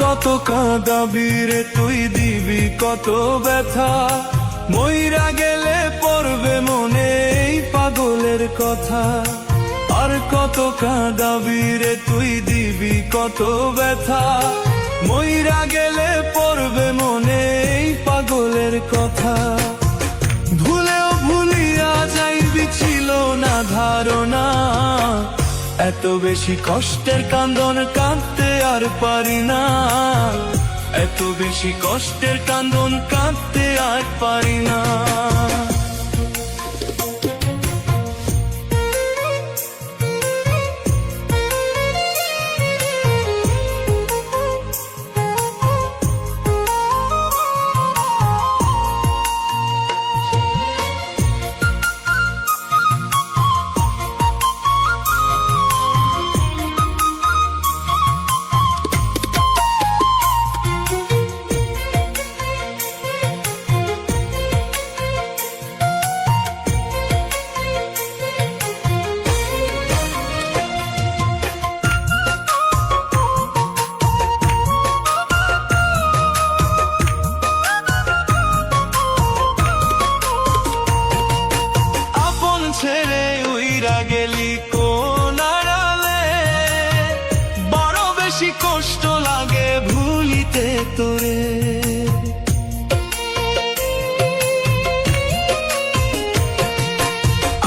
কত কাঁদাবি রে তুই, দিবি কত ব্যথা, মইরা গেলে পড়বে মনে এই পাগলের কথা। আর কত কাঁদাবি রে তুই, দিবি কত ব্যথা, মইরা গেলে পড়বে মনে এই পাগলের কথা। ভুলেও ভুলিয়া যাইবি ছিল না ধারণা, এত বেশি কষ্টের কান্দন কাঁদতে আর পারি না, এত বেশি কষ্টের কান্দন কাঁদতে আর পারি না। ছেড়ে উইরা গেলি কোন আড়ালে, বড় বেশি কষ্ট লাগে ভুলিতে তোরে।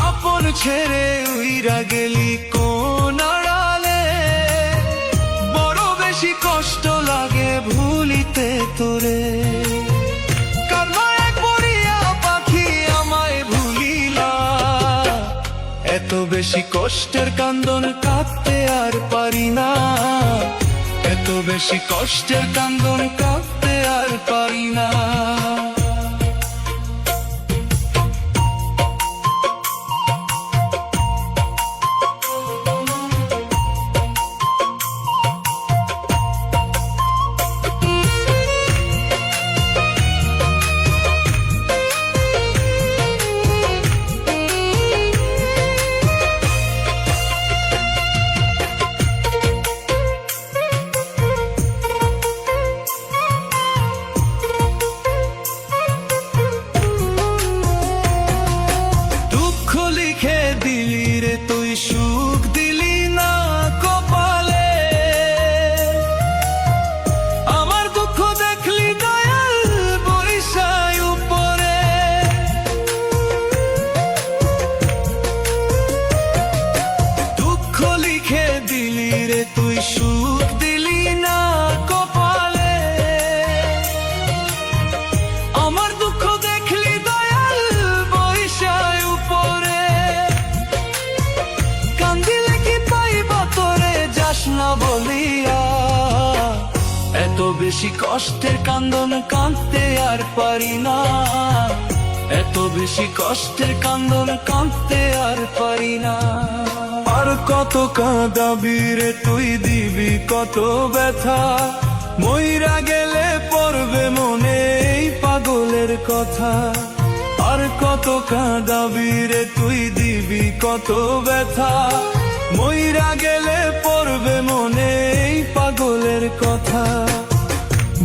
আপন ছেড়ে উইরা গেলি কোন আড়ালে, বড় বেশি কষ্ট লাগে ভুলিতে তোরে। এত বেশি কষ্টের কান্দন কাঁদতে আর পারি না, এত বেশি কষ্টের কান্দন কাঁদতে আর পারি না। দিলি রে তুই সুখ দিলি না কপালে, আমার দুঃখ দেখলি দয়াল বরিশায় উপরে। দুঃখ লিখে দিলি রে তুই সুখ দিলি না কপালে, আমার দুঃখ দেখলি দয়াল বরিশায় উপরে। না বলিয়া এত বেশি কষ্টের কান্দন কাঁদতে আর পারি না, এত বেশি কষ্টের কান্দন কাঁদতে আর পারি না। আর কত কাঁদাবি রে তুই, দিবি কত ব্যথা, মইরা গেলে পড়বে মনে এই পাগলের কথা। আর কত কাঁদাবি রে তুই, দিবি কত ব্যথা, মইরা গেলে পড়বে মনে এই পাগলের কথা।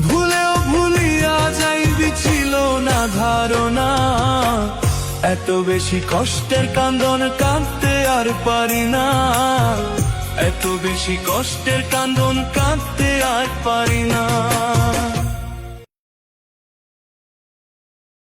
ভুলেও ভুলিয়া যাইবি ছিল না ধারণা, এত বেশি কষ্টের কান্দন কাঁদতে আর পারি না, এত বেশি কষ্টের কান্দন কাঁদতে আর পারি না।